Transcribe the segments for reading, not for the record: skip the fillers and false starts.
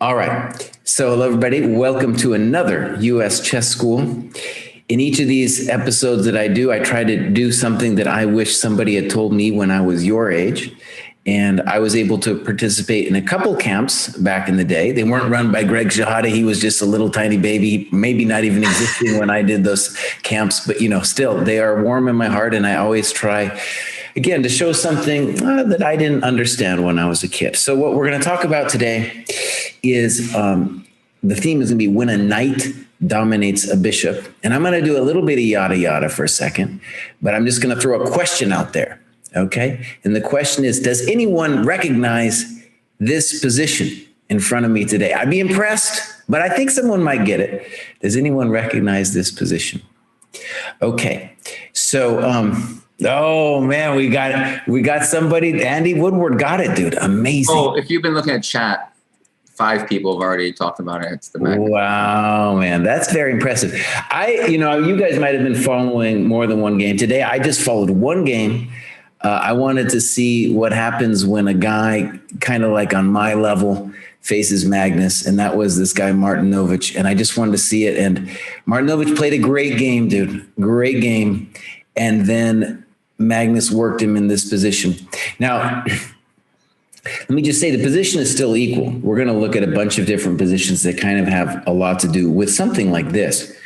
All right. So hello, everybody. Welcome to another US Chess School. In each of these episodes that I do, I try to do something that I wish somebody had told me when I was your age. And I was able to participate in a couple camps back in the day. They weren't run by Greg Shahada. He was just a little tiny baby, maybe not even existing when I did those camps. But, still, they are warm in my heart. And I always try, again, to show something that I didn't understand when I was a kid. So what we're going to talk about today is the theme is going to be when a knight dominates a bishop. And I'm going to do a little bit of yada yada for a second, but I'm just going to throw a question out there. Okay. And the question is, does anyone recognize this position in front of me today? I'd be impressed, but I think someone might get it. Does anyone recognize this position? Okay. So, oh man, we got somebody. Andy Woodward got it, dude. Amazing. Oh, if you've been looking at chat, 5 people have already talked about it. It's the back. Wow, man, that's very impressive. You guys might have been following more than one game today. I just followed one game. I wanted to see what happens when a guy kind of like on my level faces Magnus, and that was this guy Martinovich, and I just wanted to see it. And Martinovich played a great game, dude, great game, and then Magnus worked him in this position. Now, let me just say the position is still equal. We're going to look at a bunch of different positions that kind of have a lot to do with something like this.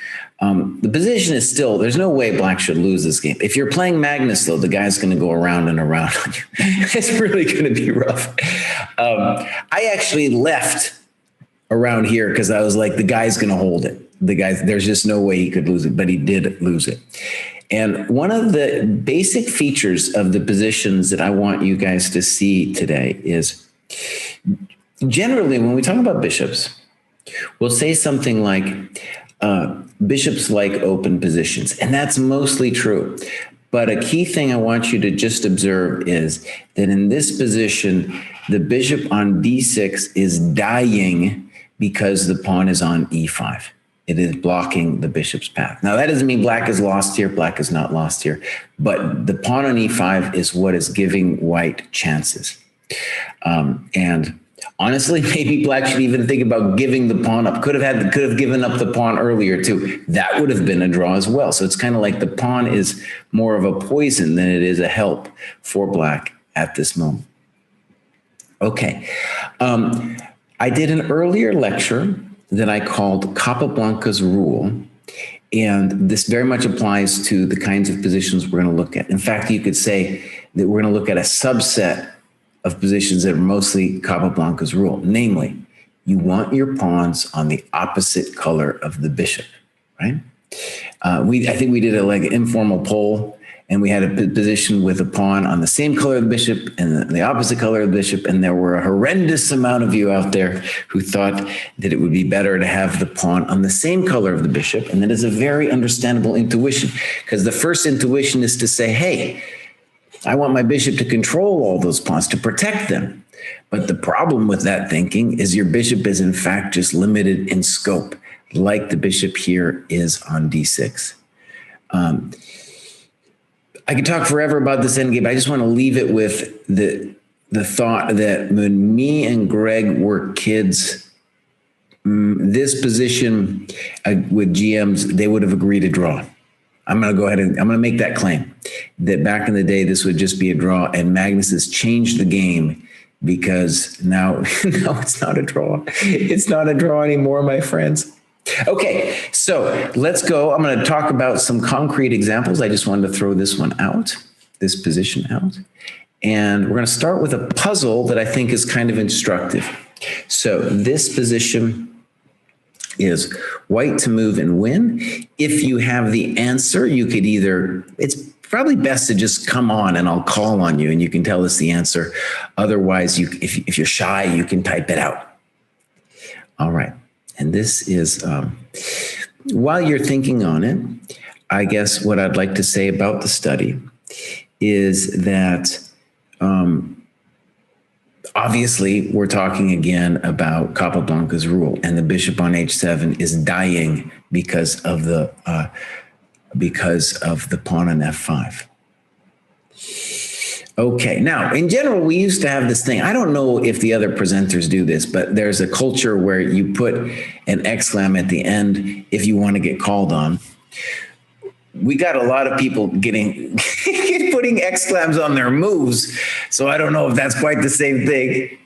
The position is still, there's no way Black should lose this game. If you're playing Magnus, though, the guy's going to go around and around on you. It's really going to be rough. I actually left around here because I was like, the guy's going to hold it. There's just no way he could lose it, but he did lose it. And one of the basic features of the positions that I want you guys to see today is generally when we talk about bishops, we'll say something like bishops like open positions, and that's mostly true. But a key thing I want you to just observe is that in this position, the bishop on d6 is dying because the pawn is on e5. It is blocking the bishop's path. Now, that doesn't mean Black is lost here. Black is not lost here. But the pawn on e5 is what is giving White chances. And honestly, maybe Black should even think about giving the pawn up. Could have given up the pawn earlier, too. That would have been a draw as well. So it's kind of like the pawn is more of a poison than it is a help for Black at this moment. Okay. I did an earlier lecture that I called Capablanca's rule. And this very much applies to the kinds of positions we're going to look at. In fact, you could say that we're going to look at a subset of positions that are mostly Capablanca's rule. Namely, you want your pawns on the opposite color of the bishop, right? I think we did an informal poll, and we had a position with a pawn on the same color of the bishop and the opposite color of the bishop. And there were a horrendous amount of you out there who thought that it would be better to have the pawn on the same color of the bishop. And that is a very understandable intuition, because the first intuition is to say, hey, I want my bishop to control all those pawns, to protect them. But the problem with that thinking is your bishop is in fact just limited in scope, like the bishop here is on d6. I could talk forever about this endgame, but I just want to leave it with the thought that when me and Greg were kids, this position with GMs, they would have agreed to draw. I'm going to go ahead and I'm going to make that claim that back in the day, this would just be a draw, and Magnus has changed the game because now it's not a draw. It's not a draw anymore, my friends. Okay, so let's go. I'm going to talk about some concrete examples. I just wanted to throw this one out, this position out. And we're going to start with a puzzle that I think is kind of instructive. So this position is White to move and win. If you have the answer, you could either, it's probably best to just come on and I'll call on you and you can tell us the answer. Otherwise, if you're shy, you can type it out. All right. And this is, while you're thinking on it, I guess what I'd like to say about the study is that obviously we're talking again about Capablanca's rule, and the bishop on h7 is dying because of the pawn on f5. Okay, now in general, we used to have this thing. I don't know if the other presenters do this, but there's a culture where you put an exclam at the end if you want to get called on. We got a lot of people getting putting exclams on their moves, so I don't know if that's quite the same thing.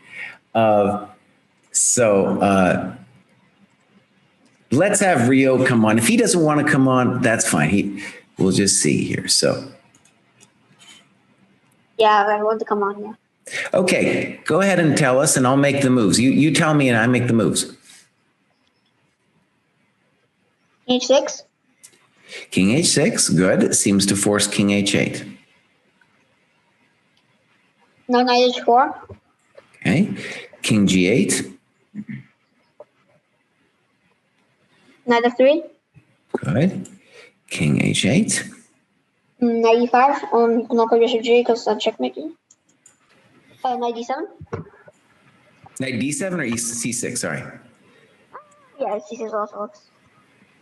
Let's have Rio come on. If he doesn't want to come on, that's fine. We'll just see here. So. Yeah, I want to come on, yeah. Okay, go ahead and tell us and I'll make the moves. You tell me and I make the moves. H6. King H6, good. It seems to force King H8. Now Knight H4. Okay, King G8. Knight F3. Good. King H8. Knight E5 not play Bishop G because I'm checkmating. Knight D7. Knight D7 or C6, sorry. Yeah, C6 also works.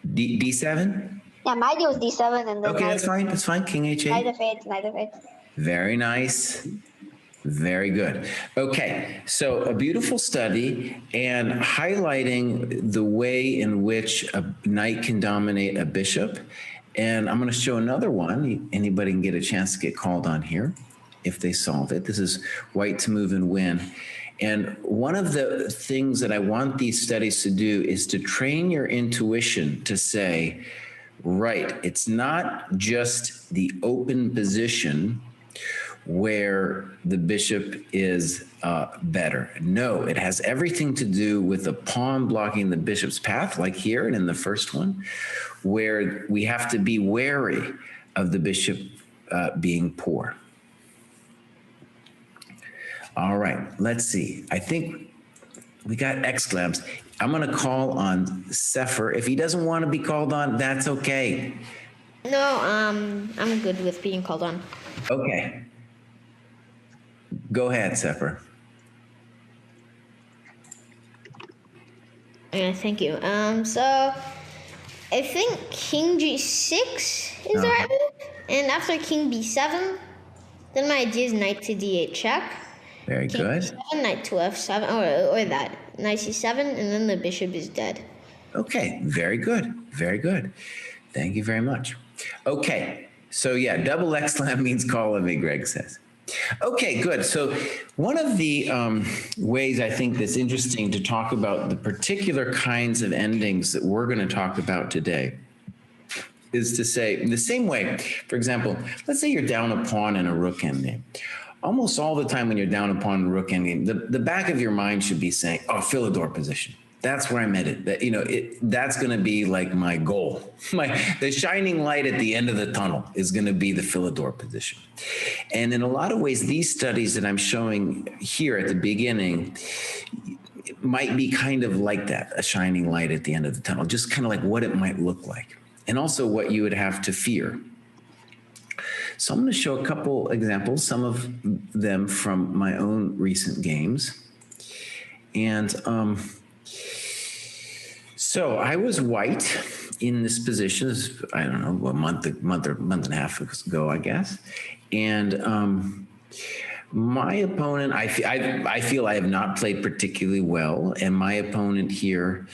D7? Yeah, my idea was D7 and then Okay, that's fine. That's fine. King H8. Knight F8, Knight F8. Very nice. Very good. Okay, so a beautiful study and highlighting the way in which a knight can dominate a bishop. And I'm going to show another one. Anybody can get a chance to get called on here if they solve it. This is white to move and win. And one of the things that I want these studies to do is to train your intuition to say, right, it's not just the open position where the bishop is better. No, it has everything to do with the pawn blocking the bishop's path, like here and in the first one, where we have to be wary of the bishop being poor. All right, let's see. I think we got exclams. I'm gonna call on Sefer. If he doesn't want to be called on, that's okay. No, I'm good with being called on. Okay. Go ahead, Sefer. Yeah, thank you. So I think King G6 is the right move, and after King B7, then my idea is Knight to D8 check. Very King good. B7, Knight to F7, or that Knight C7, and then the bishop is dead. Okay, very good. Very good. Thank you very much. Okay, so yeah, double exclam means call on me, Greg says. Okay, good. So one of the ways I think that's interesting to talk about the particular kinds of endings that we're going to talk about today is to say, in the same way, for example, let's say you're down a pawn in a rook endgame. Almost all the time when you're down a pawn in a rook endgame, the back of your mind should be saying, oh, Philidor position. That's where I'm headed. That, you know, that's going to be like my goal. The shining light at the end of the tunnel is going to be the Philidor position. And in a lot of ways, these studies that I'm showing here at the beginning might be kind of like that, a shining light at the end of the tunnel, just kind of like what it might look like, and also what you would have to fear. So I'm going to show a couple examples, some of them from my own recent games. And so I was white in this position, I don't know, a month and a half ago, I guess. And my opponent, I feel I have not played particularly well. And my opponent here,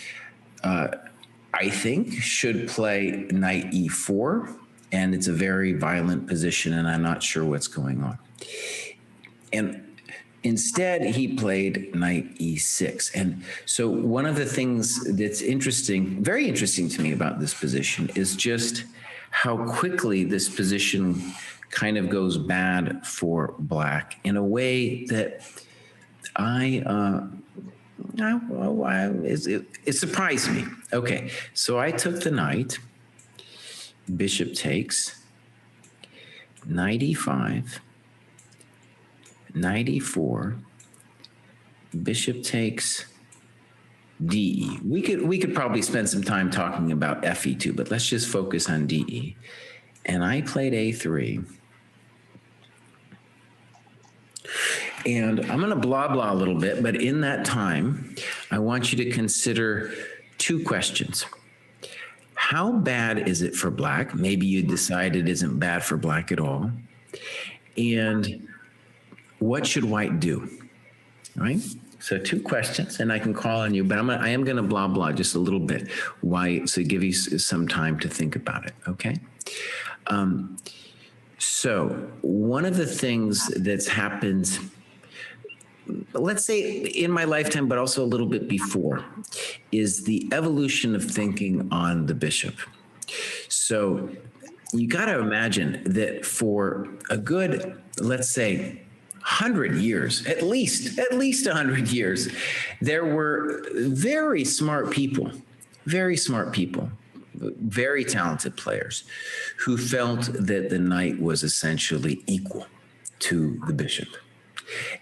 I think, should play Knight E4. And it's a very violent position, and I'm not sure what's going on. And instead, he played Knight E6. And so one of the things that's interesting, very interesting to me about this position is just how quickly this position kind of goes bad for black in a way that it surprised me. Okay, so I took the knight, bishop takes, Knight E5, Knight E4, bishop takes, DE. We could probably spend some time talking about FE2, but let's just focus on DE. And I played A3. And I'm going to blah blah a little bit, but in that time, I want you to consider two questions. How bad is it for black? Maybe you decide it isn't bad for black at all. And what should white do? All right. So 2 questions, and I can call on you, but I am going to blah, blah just a little bit. Why? So give you some time to think about it. Okay. So one of the things that's happened, let's say in my lifetime, but also a little bit before, is the evolution of thinking on the bishop. So you got to imagine that for a good, let's say, 100 years, at least 100 years, there were very smart people, very talented players who felt that the knight was essentially equal to the bishop.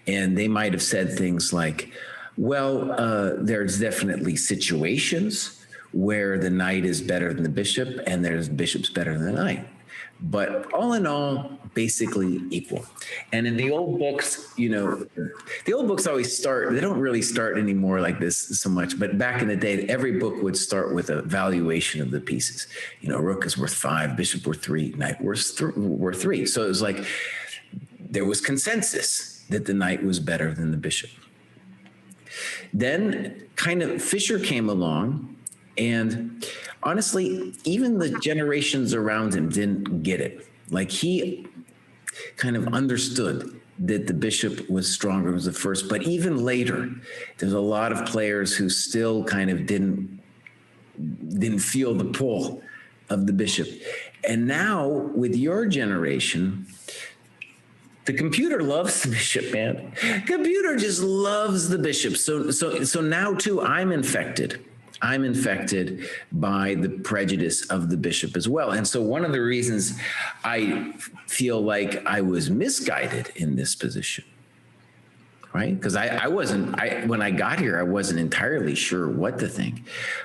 And they might have said things like, well, there's definitely situations where the knight is better than the bishop and there's bishops better than the knight. But all in all, basically equal. And in the old books, the old books always start, they don't really start anymore like this so much, but back in the day, every book would start with a valuation of the pieces. Rook is worth 5, bishop worth 3, knight worth 3. So it was like, there was consensus that the knight was better than the bishop. Then kind of Fischer came along, and honestly, even the generations around him didn't get it. Like, he kind of understood that the bishop was stronger as the first, but even later, there's a lot of players who still kind of didn't feel the pull of the bishop. And now with your generation, the computer loves the bishop, man. Computer just loves the bishop. So now too, I'm infected by the prejudice of the bishop as well. And so one of the reasons I feel like I was misguided in this position, right? Because when I got here, I wasn't entirely sure what to think,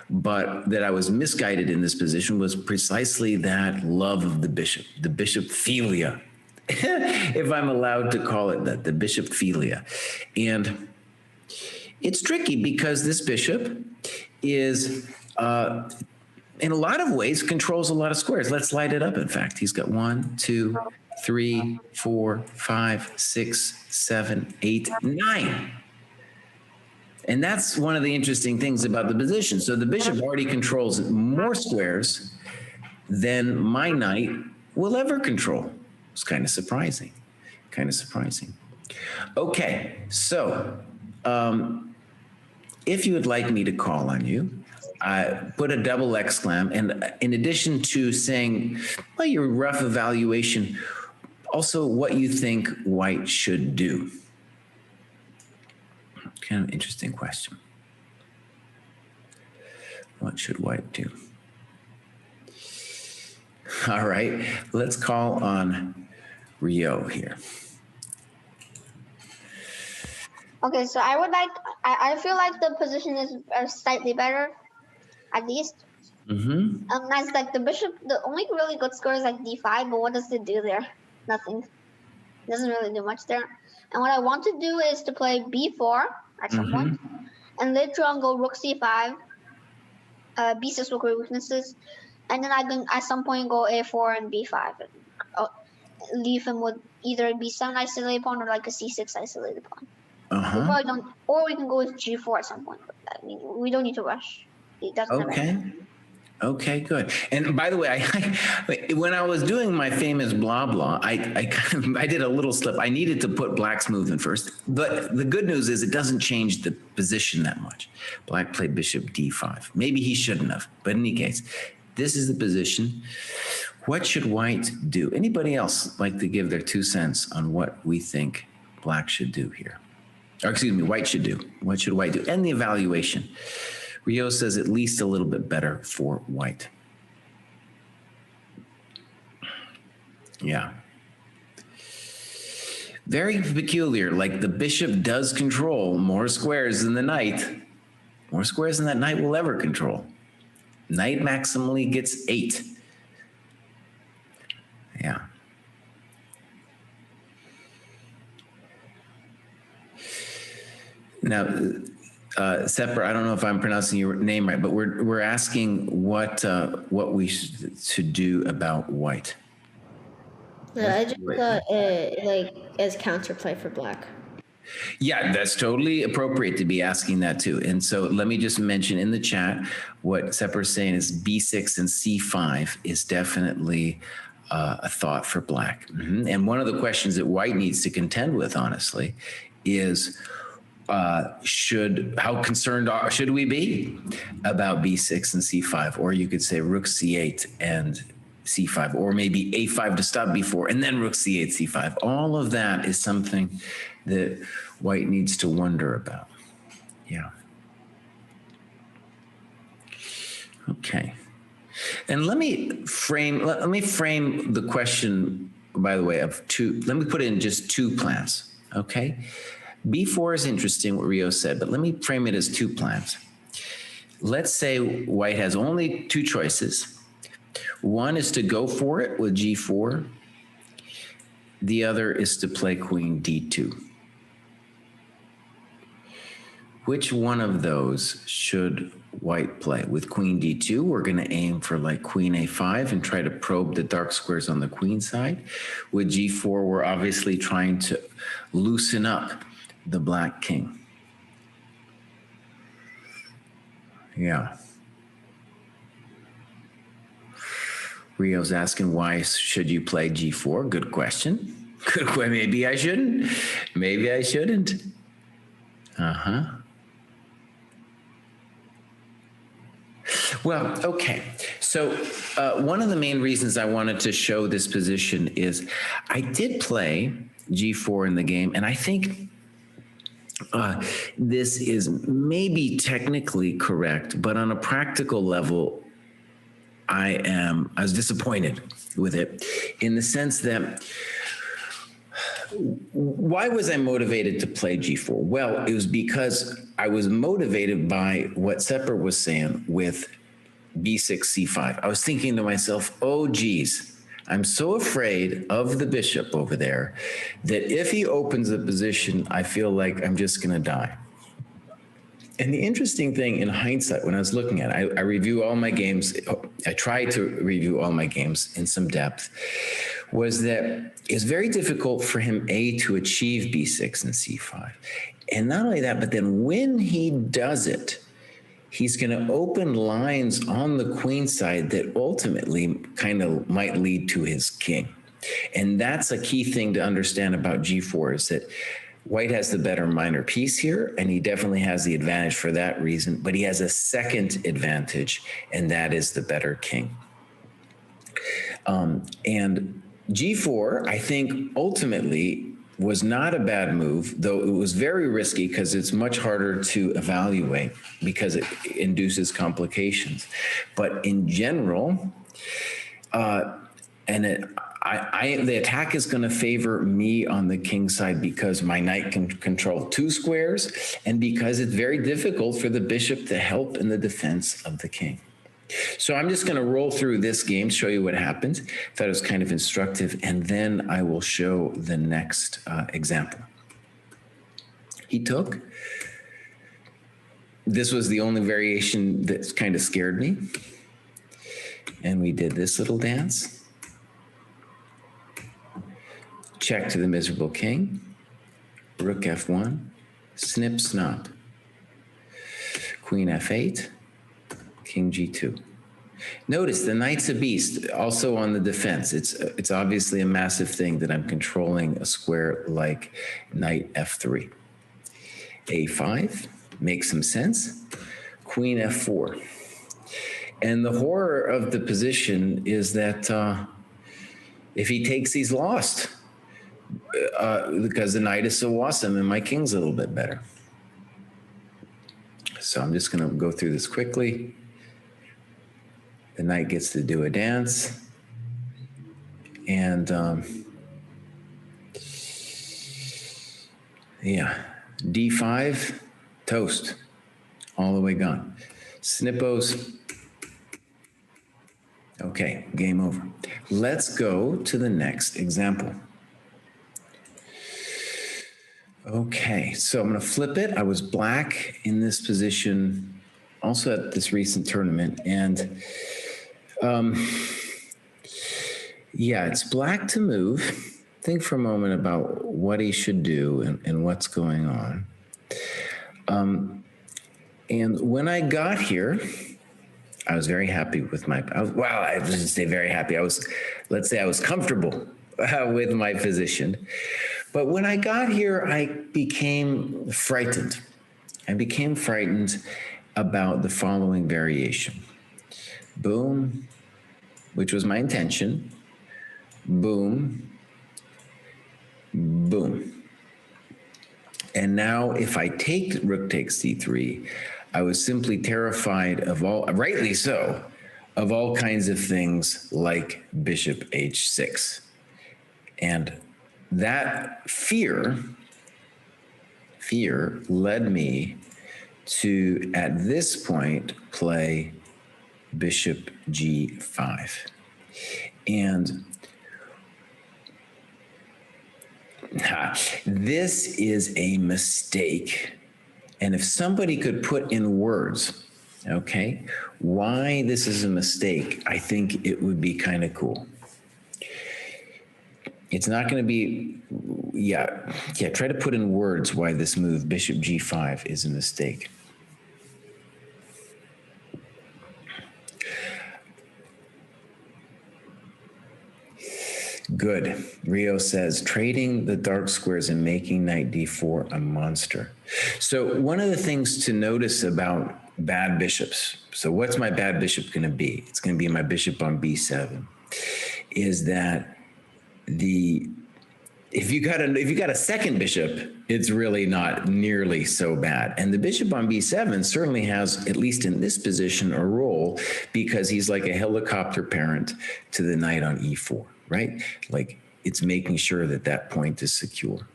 but that I was misguided in this position was precisely that love of the bishop philia, if I'm allowed to call it that, the bishop philia. And it's tricky because this bishop is, in a lot of ways, controls a lot of squares. Let's light it up. In fact, he's got 1, 2, 3, 4, 5, 6, 7, 8, 9. And that's one of the interesting things about the position. So the bishop already controls more squares than my knight will ever control. It's kind of surprising. Okay, so if you would like me to call on you, put a double exclam, and in addition to saying, well, your rough evaluation, also what you think white should do. Kind of interesting question. What should white do? All right, let's call on Rio here. Okay, so I feel like the position is slightly better, at least. Mm-hmm. That's like the bishop, the only really good score is like d5, but what does it do there? Nothing. It doesn't really do much there. And what I want to do is to play b4 at some point, and later on go rook c5, b6 will create weaknesses, and then I can at some point go a4 and b5, and leave him with either a b7 isolated pawn or like a c6 isolated pawn. We probably don't, or we can go with g4 at some point. But I mean, we don't need to rush. It doesn't matter. Okay, good. And by the way, I when I was doing my famous blah blah, I did a little slip. I needed to put black's movement first, but the good news is it doesn't change the position that much. Black played bishop d5. Maybe he shouldn't have, but in any case, this is the position. What should white do? Anybody else like to give their 2 cents on what we think black should do here? Or excuse me, white should do. What should white do? And the evaluation. Rio says at least a little bit better for white. Yeah. Very peculiar. Like the bishop does control more squares than the knight. More squares than that knight will ever control. Knight maximally gets 8. Yeah. Now, Sepper, I don't know if I'm pronouncing your name right, but we're asking what we should do about white. I just thought like as counterplay for black. Yeah, that's totally appropriate to be asking that too. And so let me just mention in the chat what Sepper's saying is B6 and C5 is definitely a thought for black. And one of the questions that white needs to contend with, honestly, is how concerned should we be about B6 and C5? Or you could say Rook C8 and C5, or maybe A5 to stop B4 and then Rook C8, C5. All of that is something that white needs to wonder about. Yeah. Okay. And let me frame the question, by the way, of two. Let me put in just two plans. Okay. B4 is interesting, what Rio said, but let me frame it as two plans. Let's say white has only two choices. One is to go for it with G4. The other is to play Queen D2. Which one of those should white play? With Queen D2, we're going to aim for like Queen A5 and try to probe the dark squares on the queen side. With G4, we're obviously trying to loosen up the black king. Yeah. Rio's asking, why should you play G4? Good question. Good question. Maybe I shouldn't. Maybe I shouldn't. Uh-huh. Well, okay. So one of the main reasons I wanted to show this position is I did play G4 in the game, and I think this is maybe technically correct, but on a practical level, I was disappointed with it in the sense that why was I motivated to play G4? Well, it was because I was motivated by what Sepper was saying with B6, C5. I was thinking to myself, oh, geez, I'm so afraid of the bishop over there that if he opens a position, I feel like I'm just going to die. And the interesting thing in hindsight, when I was looking at it, I review all my games. I tried to review all my games in some depth, was that it's very difficult for him, to achieve B6 and C5. And not only that, but then when he does it, he's going to open lines on the queen side that ultimately kind of might lead to his king. And that's a key thing to understand about G4 is that white has the better minor piece here, and he definitely has the advantage for that reason, but he has a second advantage, and that is the better king. And G4, I think, ultimately was not a bad move, though it was very risky because it's much harder to evaluate because it induces complications. But in general, the attack is going to favor me on the king side because my knight can control two squares and because it's very difficult for the bishop to help in the defense of the king. So I'm just going to roll through this game, show you what happens. Thought it was kind of instructive, and then I will show the next example. He took. This was the only variation that kind of scared me. And we did this little dance. Check to the miserable king. Rook F1. Snip, snap. Queen F8. King G2. Notice the knight's a beast, also on the defense. It's obviously a massive thing that I'm controlling a square like knight F3. A5 makes some sense. Queen F4. And the horror of the position is that if he takes, he's lost because the knight is so awesome and my king's a little bit better. So I'm just going to go through this quickly. The knight gets to do a dance. And yeah, D5, toast, all the way gone. Snippos. Okay, game over. Let's go to the next example. Okay, so I'm going to flip it. I was black in this position also at this recent tournament. And Yeah, it's black to move. Think for a moment about what he should do and what's going on. And when I got here, I was very happy with I wouldn't say very happy. Let's say I was comfortable with my position. But when I got here, I became frightened. I became frightened about the following variation. Boom, which was my intention. Boom, boom. And now if I take rook takes c3, I was simply terrified of rightly so, of all kinds of things like bishop h6. And that fear led me to, at this point, play bishop g5. And this is a mistake. And if somebody could put in words, okay, why this is a mistake, I think it would be kind of cool. It's not going to be, try to put in words why this move, bishop g5, is a mistake. Good. Rio says, trading the dark squares and making knight d4 a monster. So one of the things to notice about bad bishops, so what's my bad bishop going to be? It's going to be my bishop on b7, is that if you got a second bishop, it's really not nearly so bad. And the bishop on b7 certainly has, at least in this position, a role because he's like a helicopter parent to the knight on e4. Right? Like it's making sure that that point is secure.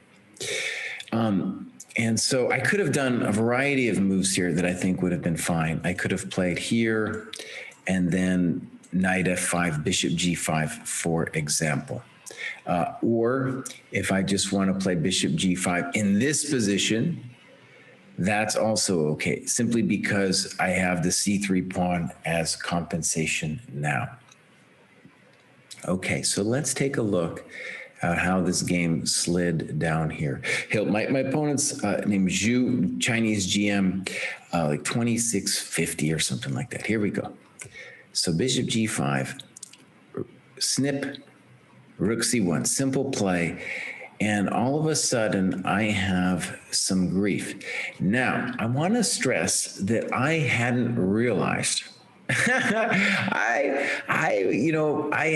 And so I could have done a variety of moves here that I think would have been fine. I could have played here and then knight f5, bishop g5, for example. Or if I just want to play bishop g5 in this position, that's also okay, simply because I have the c3 pawn as compensation now. Okay, so let's take a look at how this game slid down here. My opponent's name is Zhu, Chinese GM, like 2650 or something like that. Here we go. So bishop g5, snip, rook c1, simple play. And all of a sudden, I have some grief. Now, I want to stress that I hadn't realized I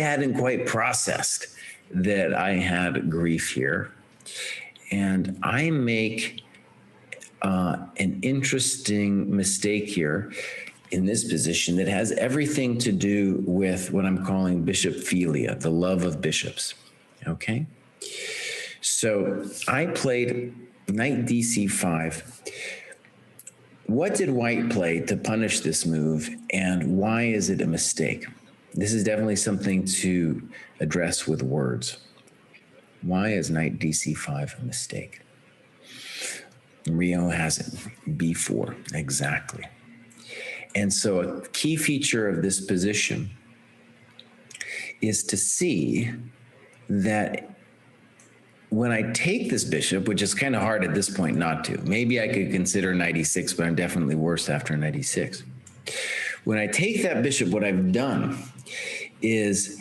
hadn't quite processed that I had grief here. And I make an interesting mistake here in this position that has everything to do with what I'm calling bishophilia, the love of bishops, okay? So I played knight dc5. What did white play to punish this move, and why is it a mistake? This is definitely something to address with words. Why is knight dc5 a mistake? Rio has it, b4, exactly. And so a key feature of this position is to see that when I take this bishop, which is kind of hard at this point not to, maybe I could consider knight e6, but I'm definitely worse after knight e6. When I take that bishop, what I've done is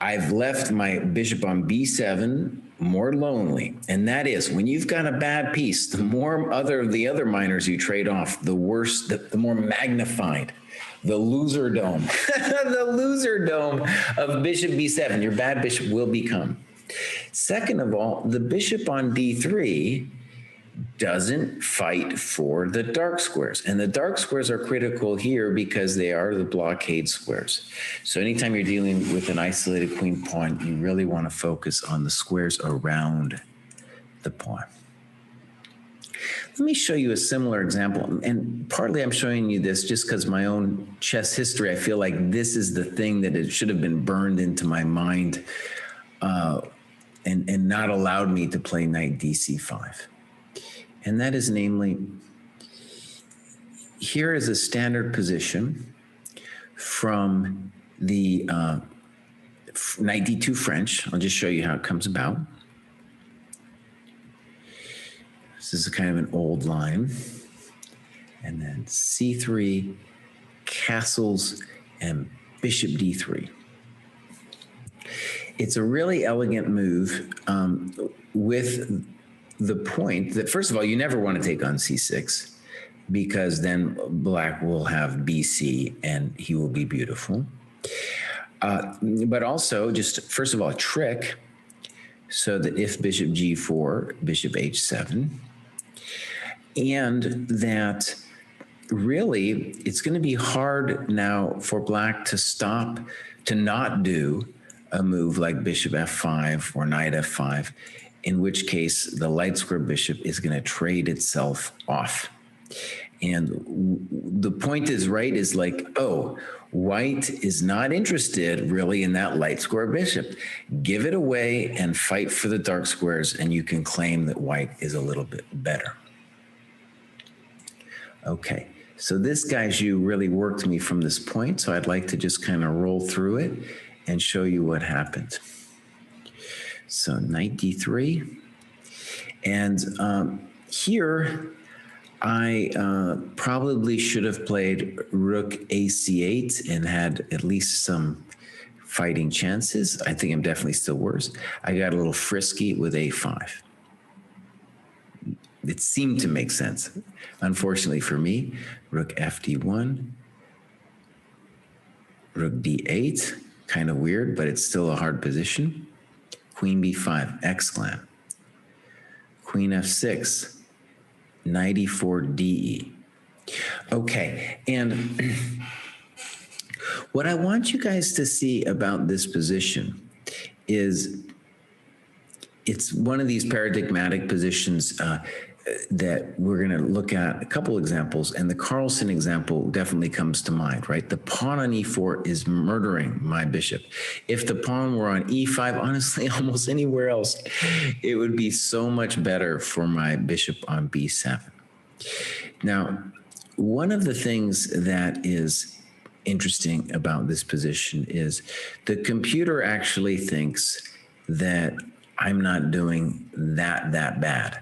I've left my bishop on b7 more lonely. And that is, when you've got a bad piece, the more the other minors you trade off, the worse, the more magnified, the loser dome, the loser dome of bishop b7, your bad bishop will become. Second of all, the bishop on d3 doesn't fight for the dark squares. And the dark squares are critical here because they are the blockade squares. So anytime you're dealing with an isolated queen pawn, you really want to focus on the squares around the pawn. Let me show you a similar example. And partly I'm showing you this just because my own chess history, I feel like this is the thing that it should have been burned into my mind and not allowed me to play knight dc5. And that is namely, here is a standard position from the knight d2 French. I'll just show you how it comes about. This is kind of an old line. And then c3, castles, and bishop d3. It's a really elegant move with the point that, first of all, you never want to take on c6 because then black will have bc and he will be beautiful. But also, just first of all, a trick so that if bishop g4, bishop h7, and that really it's going to be hard now for black to stop, to not do a move like bishop f5 or knight f5, in which case the light square bishop is going to trade itself off. And the point is, right, is like, oh, white is not interested really in that light square bishop. Give it away and fight for the dark squares, and you can claim that white is a little bit better. Okay, so this, guys, you really worked me from this point, so I'd like to just kind of roll through it and show you what happened. So knight d3, and here I probably should have played rook ac8 and had at least some fighting chances. I think I'm definitely still worse. I got a little frisky with a5. It seemed to make sense. Unfortunately for me, rook fd1, rook d8, kind of weird, but it's still a hard position. Queen b5, exclamation. Queen f6, knight e4 de. Okay, and what I want you guys to see about this position is it's one of these paradigmatic positions that we're going to look at a couple examples, and the Carlsen example definitely comes to mind, right? The pawn on e4 is murdering my bishop. If the pawn were on e5, honestly, almost anywhere else, it would be so much better for my bishop on b7. Now, one of the things that is interesting about this position is the computer actually thinks that I'm not doing that bad.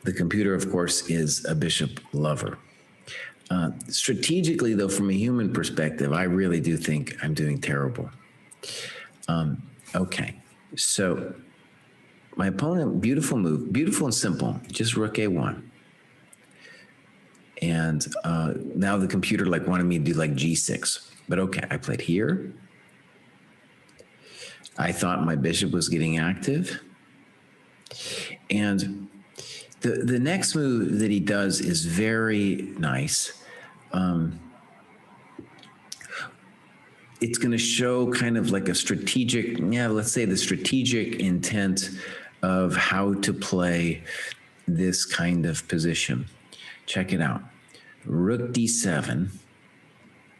The computer, of course, is a bishop lover. Strategically, though, from a human perspective, I really do think I'm doing terrible. Okay, so my opponent, beautiful move, beautiful and simple, just rook a1. And now the computer wanted me to do like g6. But okay, I played here. I thought my bishop was getting active. And the next move that he does is very nice. It's going to show kind of like a strategic, let's say the strategic intent of how to play this kind of position. Check it out. Rook d7.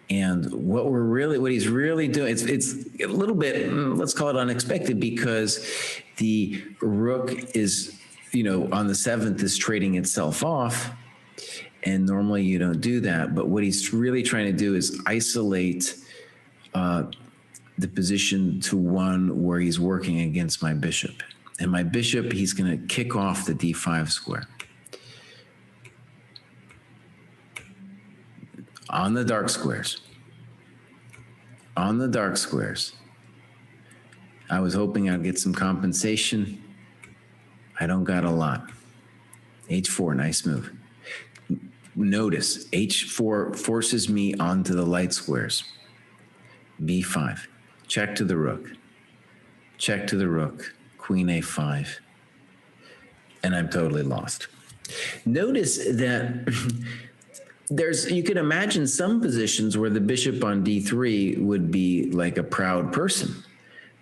And what he's really doing, it's a little bit, let's call it unexpected, because the rook is, on the 7th is trading itself off. And normally you don't do that. But what he's really trying to do is isolate the position to one where he's working against my bishop. And my bishop, he's going to kick off the d5 square. On the dark squares. On the dark squares. I was hoping I'd get some compensation. I don't got a lot. h4, nice move. Notice, h4 forces me onto the light squares. b5. Check to the rook. Check to the rook. Queen a5. And I'm totally lost. Notice that you could imagine some positions where the bishop on d3 would be like a proud person.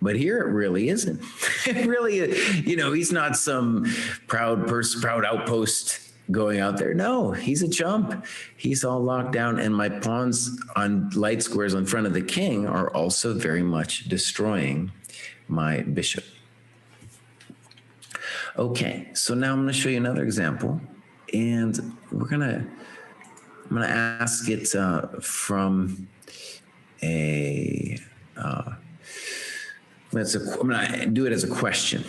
But here it really isn't. It really, he's not some proud person, proud outpost going out there. No, he's a chump. He's all locked down. And my pawns on light squares in front of the king are also very much destroying my bishop. Okay, so now I'm going to show you another example. And I'm going to ask it from a I'm gonna do it as a question.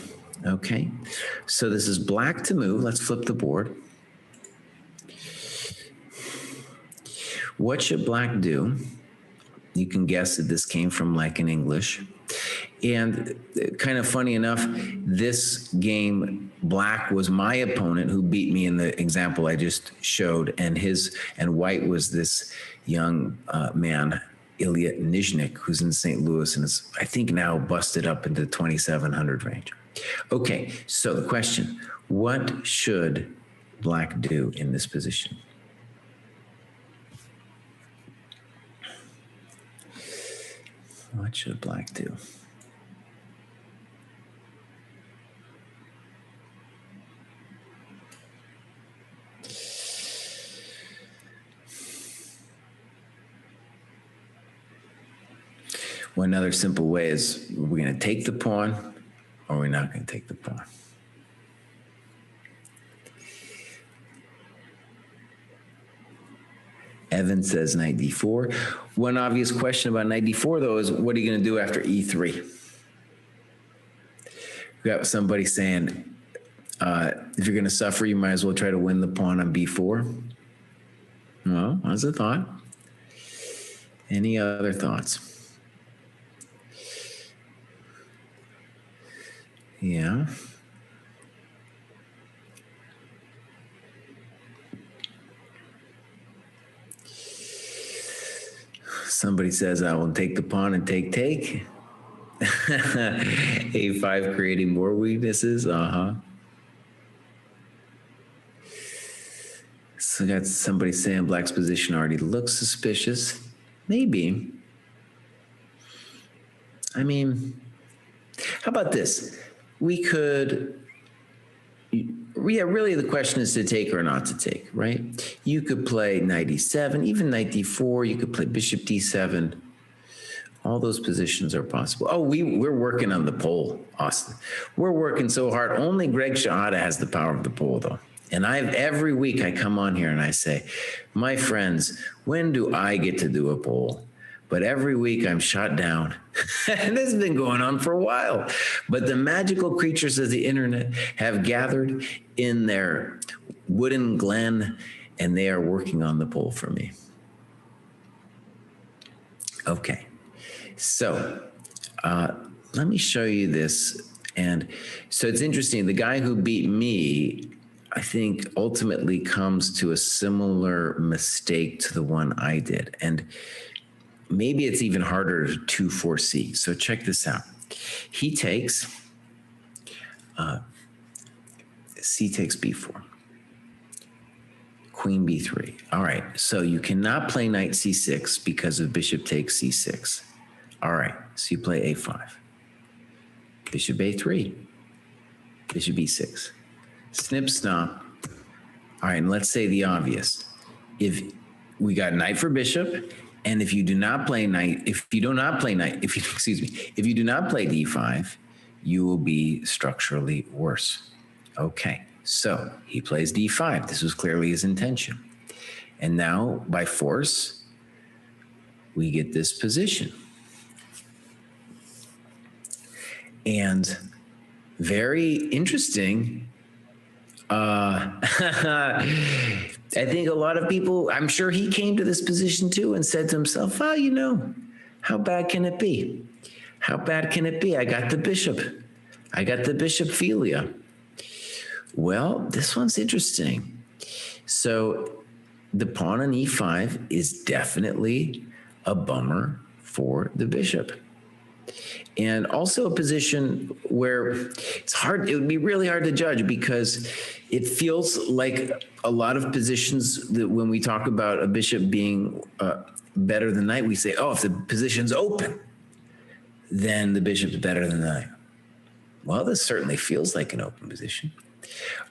Okay, so this is black to move. Let's flip the board. What should black do? You can guess that this came from like in English. And kind of funny enough, this game, black was my opponent who beat me in the example I just showed, and white was this young man, Ilya Nizhnik, who's in St. Louis and is, I think, now busted up into the 2,700 range. Okay, so the question, what should black do in this position? What should black do? One other simple way is, we're going to take the pawn or we're not going to take the pawn. Evan says knight d4. One obvious question about knight d4, though, is what are you going to do after e3? We got somebody saying, if you're going to suffer, you might as well try to win the pawn on b4. Well, that's a thought. Any other thoughts? Yeah. Somebody says, I will take the pawn and take. A5 creating more weaknesses. So got somebody saying black's position already looks suspicious. Maybe. I mean, how about this? We could, yeah, really the question is to take or not to take, right? You could play knight e7, even knight d4. You could play bishop d7. All those positions are possible. Oh, we're working on the poll, Austin. We're working so hard. Only Greg Shahada has the power of the poll, though. And every week I come on here and I say, my friends, when do I get to do a poll? But every week I'm shot down. And this has been going on for a while. But the magical creatures of the internet have gathered in their wooden glen, and they are working on the poll for me. Okay, so let me show you this. And so it's interesting. The guy who beat me, I think, ultimately comes to a similar mistake to the one I did. And maybe it's even harder to foresee. So check this out. He takes, C takes b4, queen b3. All right, so you cannot play knight c6 because of bishop takes c6. All right, so you play a5, bishop a3, bishop b6, snip, snop. All right, and let's say the obvious. If we got knight for bishop, and if you do not play knight, if you do not play d5, you will be structurally worse. Okay, so he plays d5. This was clearly his intention. And now, by force, we get this position. And very interesting, I think a lot of people, I'm sure he came to this position too and said to himself, oh, you know, how bad can it be? How bad can it be? I got the bishop. I got the bishop filia. Well, this one's interesting. So the pawn on e5 is definitely a bummer for the bishop. And also a position where it's hard, it would be really hard to judge, because it feels like a lot of positions that when we talk about a bishop being better than knight, we say, oh, if the position's open, then the bishop's better than the knight. Well, this certainly feels like an open position.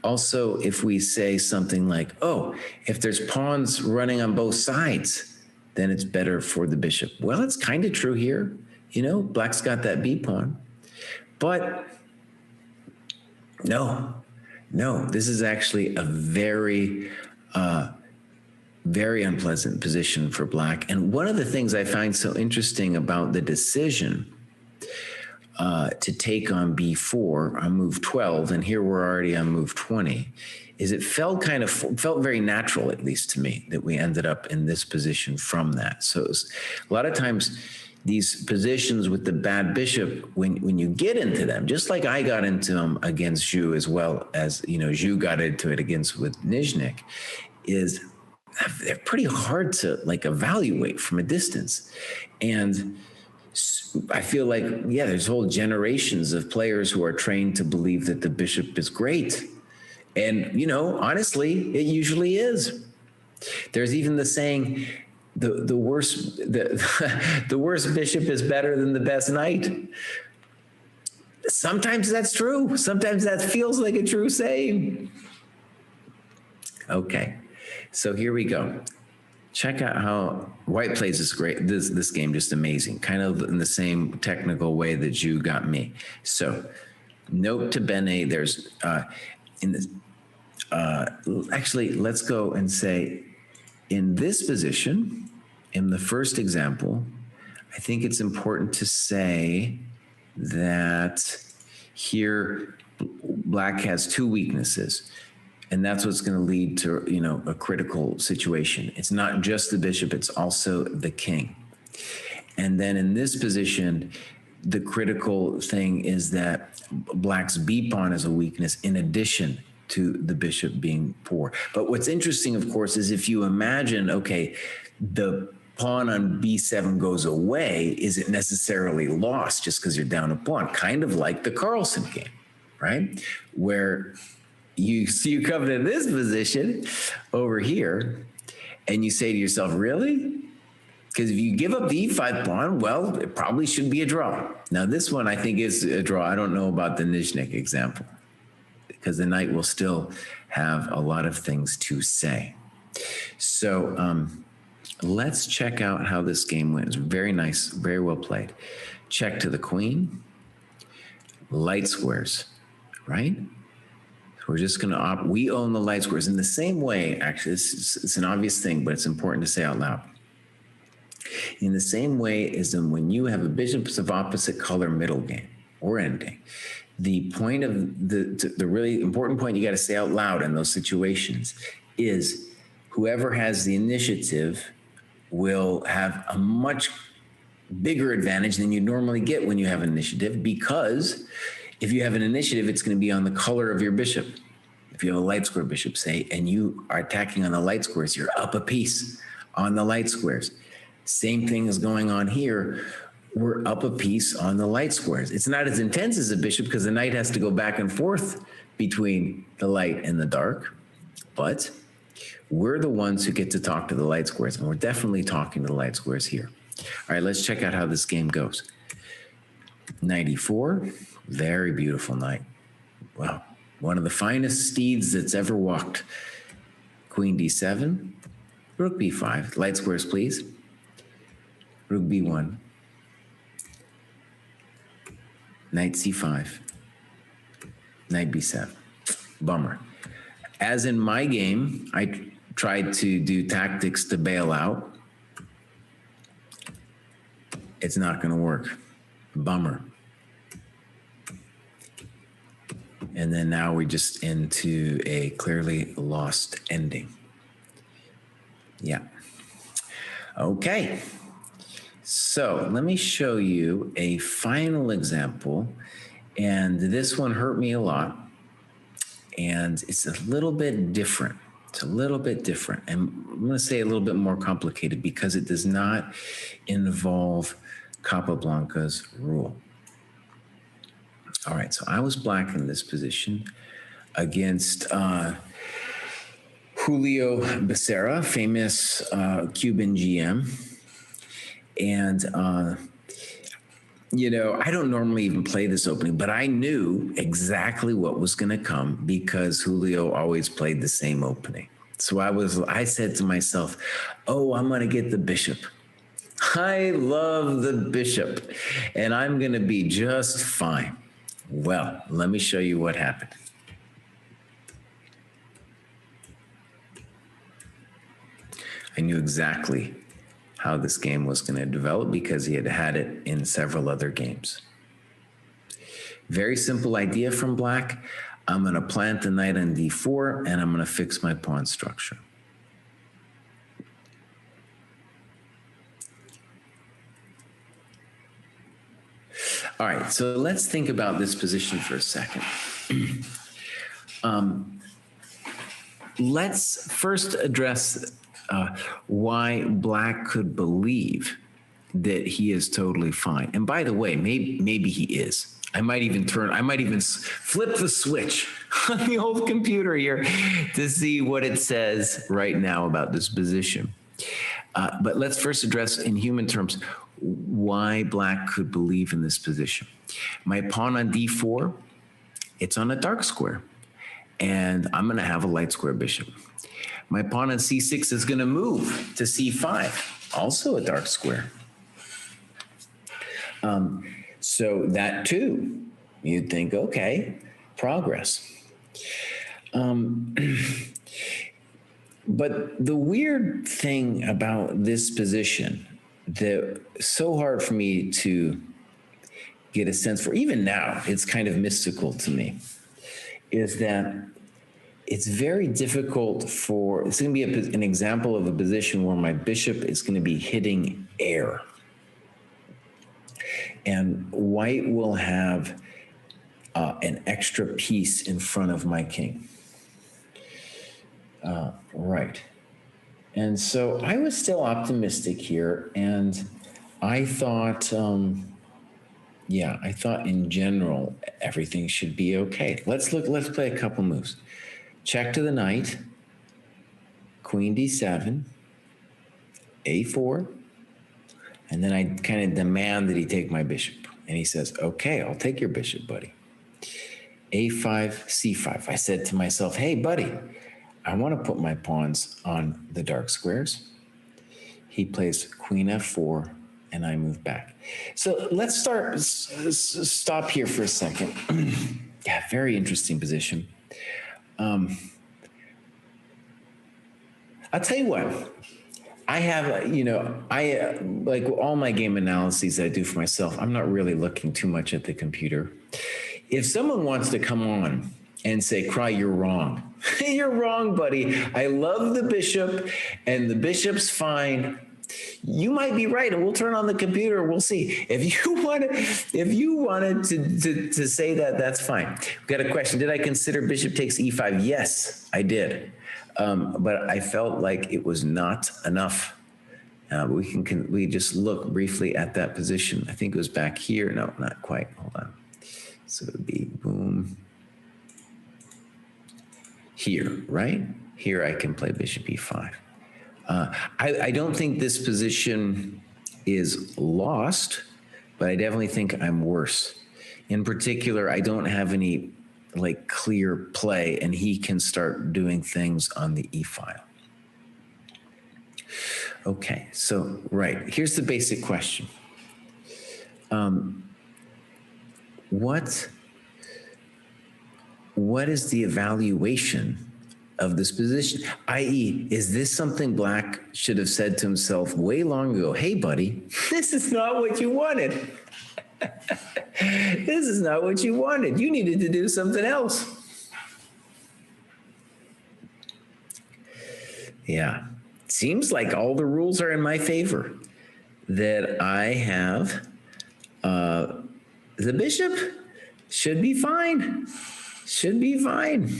Also, if we say something like, oh, if there's pawns running on both sides, then it's better for the bishop. Well, it's kind of true here. You know, black's got that b pawn. But no, this is actually a very, very unpleasant position for black. And one of the things I find so interesting about the decision to take on b4 on move 12, and here we're already on move 20, is it felt very natural, at least to me, that we ended up in this position from that. So a lot of times these positions with the bad bishop, when you get into them, just like I got into them against Zhu, as well as, Zhu got into it against with Nizhnik, is they're pretty hard to like evaluate from a distance. And I feel like, there's whole generations of players who are trained to believe that the bishop is great. And, honestly, it usually is. There's even the saying, the worst the worst bishop is better than the best knight. Sometimes that's true. Sometimes that feels like a true saying. Okay, so here we go. Check out how White plays this game, just amazing, kind of in the same technical way that Zhu got me. So note to Bene, there's actually, let's go and say, in this position, in the first example, I think it's important to say that here Black has two weaknesses. And that's what's going to lead to, a critical situation. It's not just the bishop, it's also the king. And then in this position, the critical thing is that Black's B pawn is a weakness in addition to the bishop being poor. But what's interesting, of course, is if you imagine, okay, the pawn on B7 goes away, is it necessarily lost just because you're down a pawn? Kind of like the Carlsen game, right? Where you come to this position over here and you say to yourself, really? Because if you give up the E5 pawn, well, it probably should be a draw. Now, this one I think is a draw. I don't know about the Nizhnik example because the knight will still have a lot of things to say. So let's check out how this game went. It's very nice, very well played. Check to the queen, light squares, right? We're just going to we own the light squares in the same way. Actually, it's an obvious thing, but it's important to say out loud. In the same way as when you have a bishops of opposite color middle game or ending, the point of the really important point you got to say out loud in those situations is whoever has the initiative will have a much bigger advantage than you normally get when you have an initiative, because if you have an initiative, it's going to be on the color of your bishop. If you have a light square bishop, say, and you are attacking on the light squares, you're up a piece on the light squares. Same thing is going on here. We're up a piece on the light squares. It's not as intense as a bishop because the knight has to go back and forth between the light and the dark, but we're the ones who get to talk to the light squares, and we're definitely talking to the light squares here. All right, let's check out how this game goes. Knight e4, very beautiful knight. Wow, one of the finest steeds that's ever walked. Queen d7, rook b5, light squares please. Rook b1, knight c5, knight b7. Bummer. As in my game, I tried to do tactics to bail out. It's not going to work. Bummer. And then now we're just into a clearly lost ending. Yeah. Okay. So let me show you a final example. And this one hurt me a lot. And it's a little bit different. It's a little bit different. And I'm going to say a little bit more complicated because it does not involve Capablanca's rule. All right, so I was black in this position against Julio Becerra, famous Cuban GM. And, I don't normally even play this opening, but I knew exactly what was going to come because Julio always played the same opening. So I said to myself, oh, I'm going to get the bishop. I love the bishop, and I'm going to be just fine. Well, let me show you what happened. I knew exactly how this game was going to develop because he had had it in several other games. Very simple idea from black. I'm going to plant the knight on d4, and I'm going to fix my pawn structure. All right, so let's think about this position for a second. Let's first address why black could believe that he is totally fine. And by the way, maybe he is. I might even flip the switch on the old computer here to see what it says right now about this position. But let's first address in human terms why black could believe in this position. My pawn on d4, it's on a dark square, and I'm going to have a light square bishop. My pawn on c6 is going to move to c5, also a dark square. So that too, you'd think, okay, progress. But the weird thing about this position that so hard for me to get a sense for, even now, it's kind of mystical to me, is that it's very difficult for, it's going to be an example of a position where my bishop is going to be hitting air. And white will have an extra piece in front of my king. Right. And so I was still optimistic here, and I thought, I thought in general everything should be okay. Let's play a couple moves. Check to the knight, queen d7, a4, and then I kind of demand that he take my bishop. And he says, okay, I'll take your bishop, buddy. a5, c5. I said to myself, hey, buddy, I want to put my pawns on the dark squares. He plays queen f4, and I move back. So let's stop here for a second. Yeah, very interesting position. I'll tell you what. I have, like all my game analyses that I do for myself, I'm not really looking too much at the computer. If someone wants to come on and say, Kraai, you're wrong. You're wrong, buddy. I love the bishop, and the bishop's fine. You might be right, and we'll turn on the computer. We'll see. If you wanted to say that, that's fine. We've got a question. Did I consider bishop takes e5? Yes, I did. But I felt like it was not enough. We just look briefly at that position. I think it was back here. No, not quite. Hold on. So it would be boom. Here, right? Here I can play bishop e5. I don't think this position is lost, but I definitely think I'm worse. In particular, I don't have any like clear play, and he can start doing things on the e file. Okay, so right, here's the basic question. What is the evaluation of this position? I.e., is this something black should have said to himself way long ago? Hey, buddy, this is not what you wanted. This is not what you wanted. You needed to do something else. Yeah. Seems like all the rules are in my favor. That I have the bishop should be fine. Should be fine.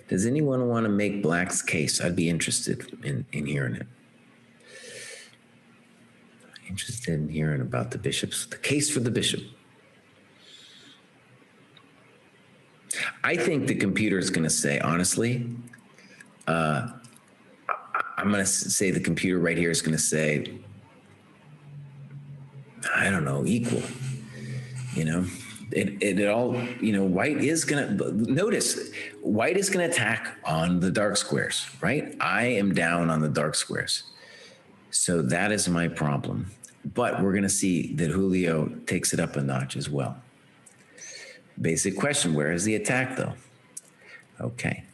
Does anyone want to make black's case? I'd be interested in hearing it. Interested in hearing about the bishops, the case for the bishop. I think the computer is going to say, honestly, I'm going to say the computer right here is going to say, I don't know, equal. It all, white is going to, notice, white is going to attack on the dark squares, right? I am down on the dark squares. So that is my problem. But we're going to see that Julio takes it up a notch as well. Basic question, where is the attack though? Okay.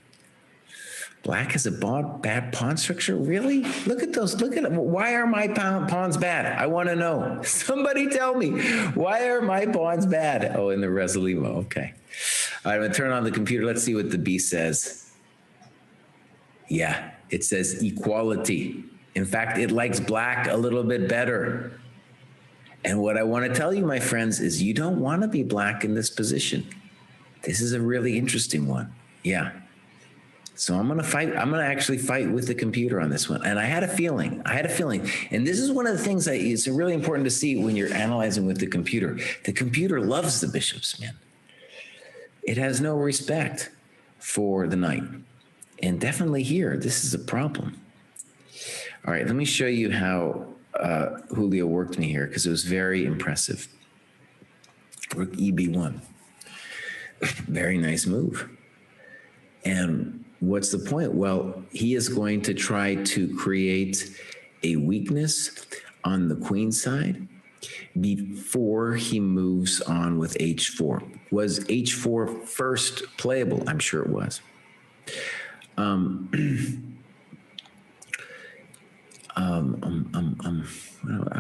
Black has a bad pawn structure? Really? Look at those. Look at them. Why are my pawns bad? I want to know. Somebody tell me. Why are my pawns bad? Oh, in the Resolimo. Okay. All right, I'm going to turn on the computer. Let's see what the B says. Yeah, it says equality. In fact, it likes black a little bit better. And what I want to tell you, my friends, is you don't want to be black in this position. This is a really interesting one. Yeah. So I'm going to fight. I'm going to actually fight with the computer on this one. And I had a feeling. And this is one of the things that is really important to see when you're analyzing with the computer. The computer loves the bishops, man. It has no respect for the knight. And definitely here, this is a problem. All right, let me show you how Julio worked me here, because it was very impressive. Rook EB1. Very nice move. And what's the point? Well, he is going to try to create a weakness on the queen side before he moves on with h4. Was h4 first playable? I'm sure it was. I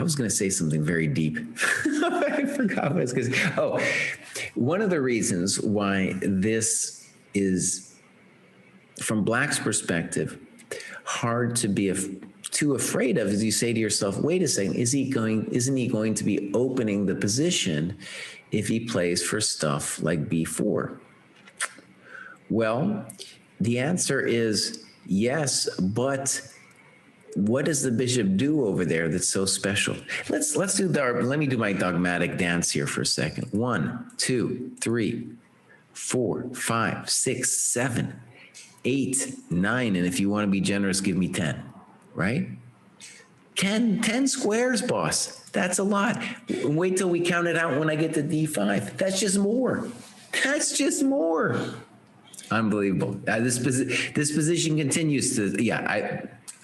was going to say something very deep. I forgot what I was going to say. Oh, one of the reasons why this is, from Black's perspective, hard to be too afraid of, is you say to yourself, wait a second, isn't he going to be opening the position if he plays for stuff like b4? Well, the answer is yes, but what does the bishop do over there that's so special? Let me do my dogmatic dance here for a second. 1, 2, 3, 4, 5, 6, 7, 8, 9, and if you want to be generous, give me 10, right? 10 squares, boss. That's a lot. Wait till we count it out when I get to d5. That's just more. That's just more. Unbelievable. This position continues to,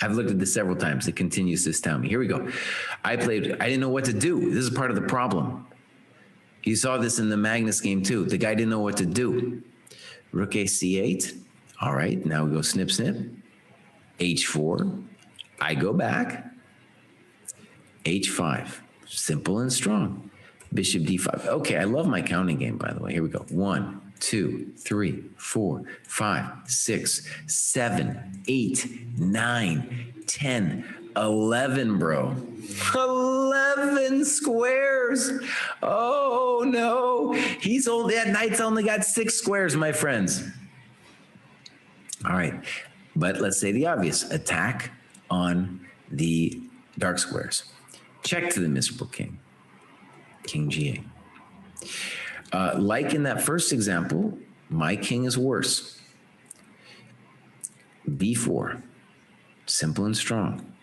I've looked at this several times. It continues to astound me. Here we go. I didn't know what to do. This is part of the problem. You saw this in the Magnus game too. The guy didn't know what to do. Rook a c8. All right, now we go snip, snip. h4. I go back. h5. Simple and strong. Bishop d5. Okay, I love my counting game, by the way. Here we go. 1, 2, 3, 4, 5, 6, 7, 8, 9, 10, 11, bro. 11 squares. Oh, no. That knight's only got 6 squares, my friends. All right, but let's say the obvious. Attack on the dark squares. Check to the miserable king. King g8. Like in that first example, my king is worse. b4. Simple and strong.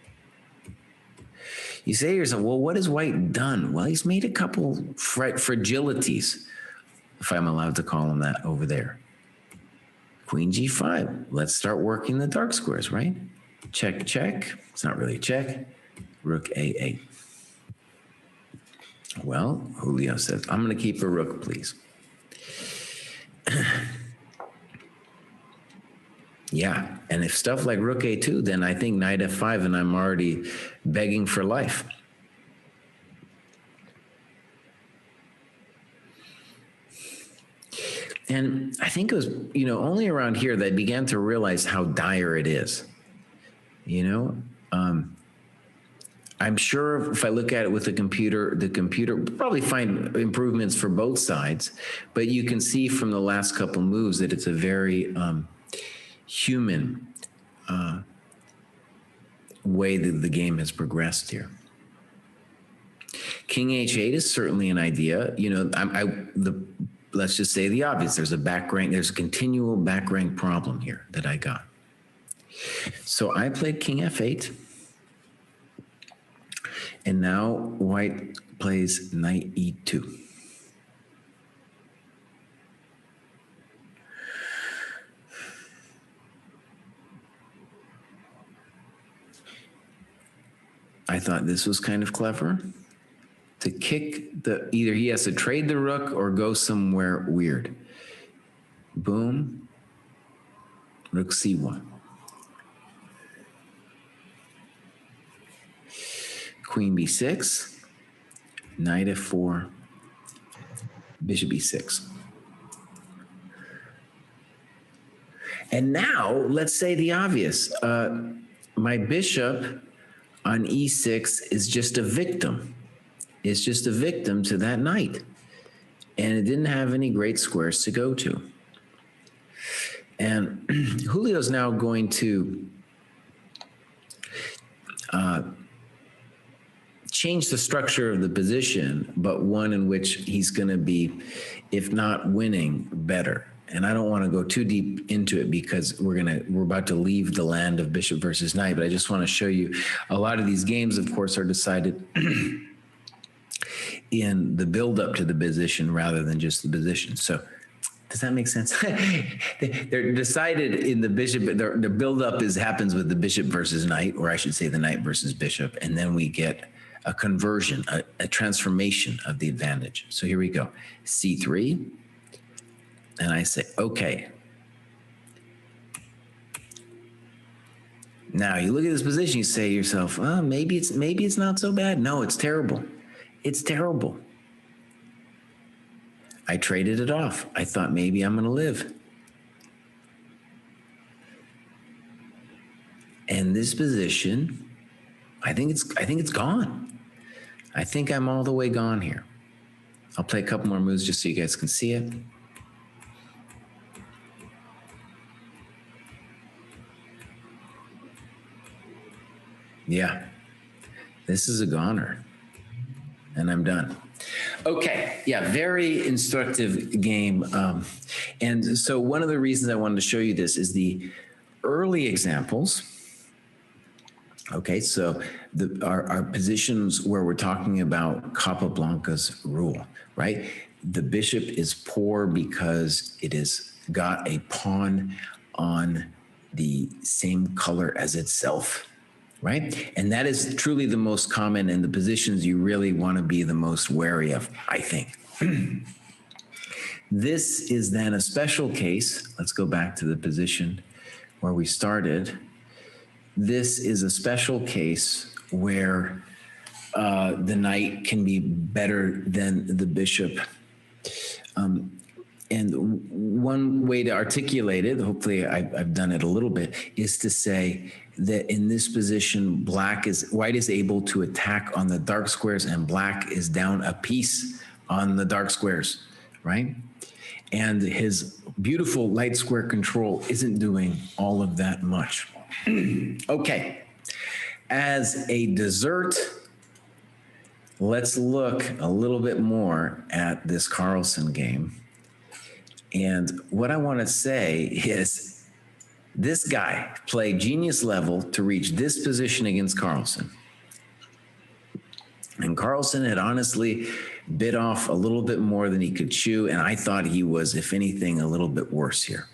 You say to yourself, well, what has white done? Well, he's made a couple fragilities, if I'm allowed to call them that, over there. Queen g5. Let's start working the dark squares, right? Check, check. It's not really a check. Rook a8. Well, Julio says, I'm going to keep a rook, please. Yeah, and if stuff like rook a2, then I think knight f5, and I'm already begging for life. And I think it was, only around here that I began to realize how dire it is. I'm sure if I look at it with the computer will probably find improvements for both sides, but you can see from the last couple moves that it's a very human way that the game has progressed here. King h8 is certainly an idea. Let's just say the obvious. There's a continual back rank problem here that I got. So I played king f8. And now white plays knight e2. I thought this was kind of clever. To kick either he has to trade the rook or go somewhere weird. Boom. Rook c1. queen b6, knight f4, bishop e6. And now let's say the obvious. My bishop on e6 is just a victim. It's just a victim to that knight. And it didn't have any great squares to go to. And Julio's now going to change the structure of the position, but one in which he's going to be, if not winning, better. And I don't want to go too deep into it because we're about to leave the land of bishop versus knight, but I just want to show you a lot of these games, of course, are decided in the build up to the position rather than just the position. So does that make sense? They're decided in the bishop, the build up happens with the bishop versus knight, or I should say the knight versus bishop. And then we get a conversion, a transformation of the advantage. So here we go, c3. And I say, okay. Now you look at this position, you say to yourself, oh, maybe it's not so bad. No, it's terrible. It's terrible. I traded it off. I thought maybe I'm gonna live. And this position, I think it's gone. I think I'm all the way gone here. I'll play a couple more moves just so you guys can see it. Yeah, this is a goner, and I'm done. Okay, yeah, very instructive game. And so one of the reasons I wanted to show you this is the early examples. Okay, so our positions where we're talking about Capablanca's rule, right? The bishop is poor because it has got a pawn on the same color as itself. Right? And that is truly the most common and the positions you really want to be the most wary of, I think. This is then a special case. Let's go back to the position where we started. This is a special case where the knight can be better than the bishop. And one way to articulate it, hopefully I've done it a little bit, is to say that in this position, white is able to attack on the dark squares and black is down a piece on the dark squares, right? And his beautiful light square control isn't doing all of that much. Okay, as a dessert, let's look a little bit more at this Carlsen game. And what I want to say is this guy played genius level to reach this position against Carlsen. And Carlsen had honestly bit off a little bit more than he could chew. And I thought he was, if anything, a little bit worse here.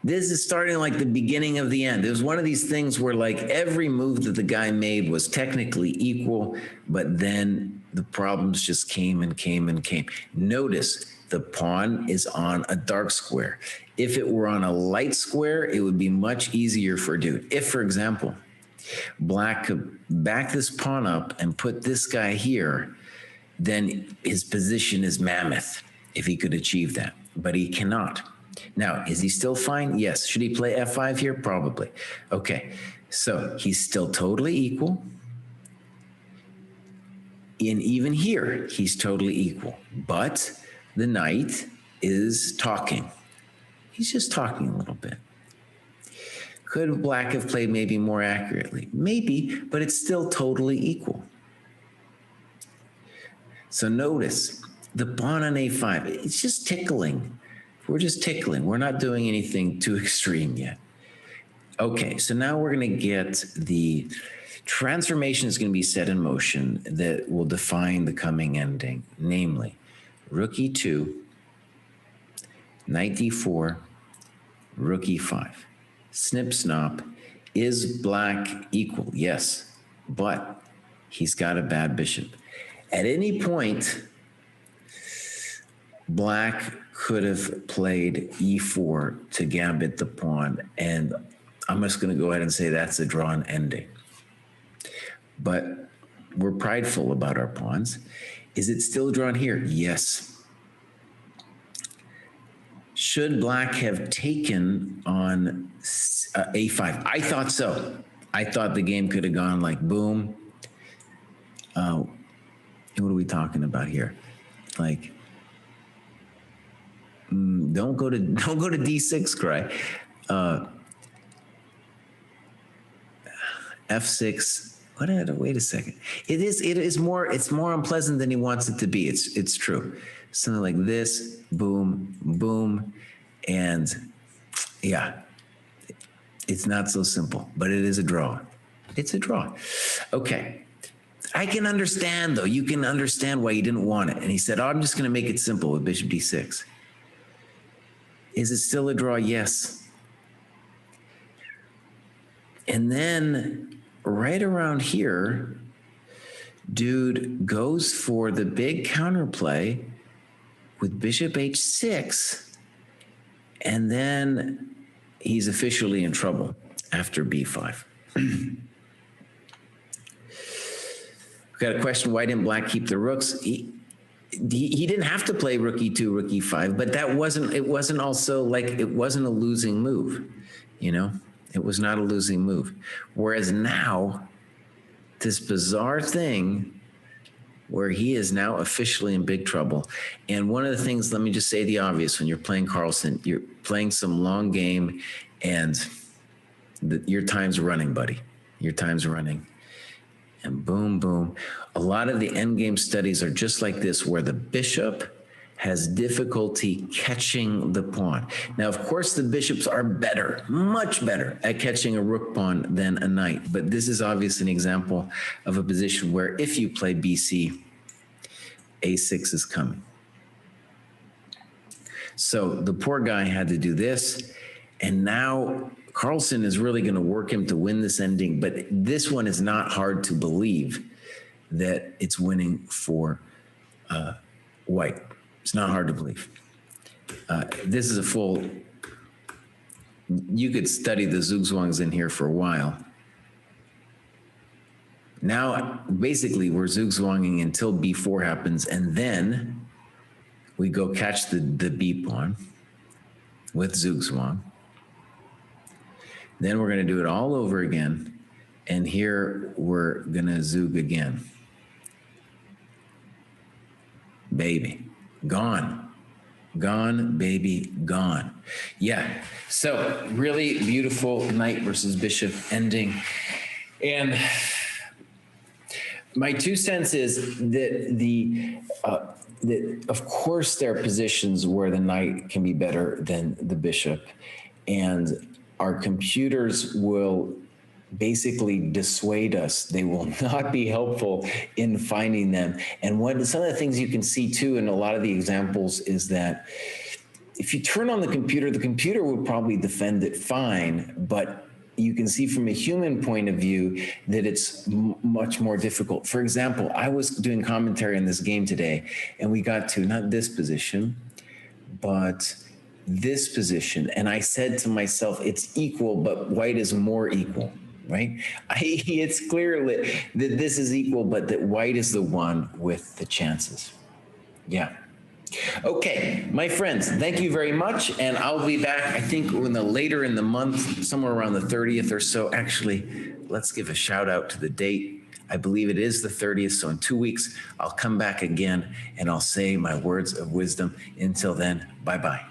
This is starting like the beginning of the end. It was one of these things where like every move that the guy made was technically equal, but then the problems just came and came and came. Notice the pawn is on a dark square. If it were on a light square, it would be much easier for a dude. If, for example, black could back this pawn up and put this guy here, then his position is mammoth if he could achieve that, but he cannot. Now, is he still fine? Yes. Should he play f5 here? Probably. Okay, so he's still totally equal. And even here, he's totally equal. But the knight is talking. He's just talking a little bit. Could black have played maybe more accurately? Maybe, but it's still totally equal. So notice the pawn on a5, it's just tickling. We're just tickling. We're not doing anything too extreme yet. Okay, so now we're going to get the transformation is going to be set in motion that will define the coming ending, namely rook e2, knight d4, rook e5. Snip, snop. Is black equal? Yes, but he's got a bad bishop. At any point, black could have played e4 to gambit the pawn, and I'm just going to go ahead and say that's a drawn ending. But we're prideful about our pawns. Is it still drawn here? Yes. Should black have taken on a5? I thought so. I thought the game could have gone like boom. What are we talking about here? Like, don't go to d6, Kraai. f6. Wait a second. It's more unpleasant than he wants it to be. It's true. Something like this, boom, boom, and yeah, it's not so simple, but it is a draw. It's a draw. Okay. I can understand, though. You can understand why he didn't want it. And he said, oh, I'm just going to make it simple with bishop d6. Is it still a draw? Yes. And then right around here, dude goes for the big counterplay with bishop h6. And then he's officially in trouble after b5. Got a question, why didn't black keep the rooks? He didn't have to play rook e2, rook e5, but it wasn't a losing move, you know? It was not a losing move. Whereas now, this bizarre thing where he is now officially in big trouble. And one of the things, let me just say the obvious, when you're playing Carlsen, you're playing some long game and your time's running, buddy. Your time's running. And boom, boom. A lot of the endgame studies are just like this, where the bishop has difficulty catching the pawn. Now, of course, the bishops are better, much better at catching a rook pawn than a knight. But this is obviously an example of a position where if you play BC, a6 is coming. So the poor guy had to do this. And now Carlsen is really going to work him to win this ending, but this one is not hard to believe that it's winning for white. It's not hard to believe. This is a full, you could study the zugzwangs in here for a while. Now, basically, we're zugzwanging until b4 happens, and then we go catch the b pawn with zugzwang. Then we're going to do it all over again. And here we're going to zug again. Baby, gone. Gone, baby, gone. Yeah, so really beautiful knight versus bishop ending. And my 2 cents is that that of course there are positions where the knight can be better than the bishop, and our computers will basically dissuade us. They will not be helpful in finding them. And some of the things you can see too in a lot of the examples is that if you turn on the computer would probably defend it fine, but you can see from a human point of view that it's much more difficult. For example, I was doing commentary on this game today, and we got to not this position, but this position. And I said to myself, it's equal, but white is more equal, right? It's clear that this is equal, but that white is the one with the chances. Yeah. Okay, my friends, thank you very much. And I'll be back, I think, later in the month, somewhere around the 30th or so. Actually, let's give a shout out to the date. I believe it is the 30th. So in 2 weeks, I'll come back again and I'll say my words of wisdom. Until then, bye-bye.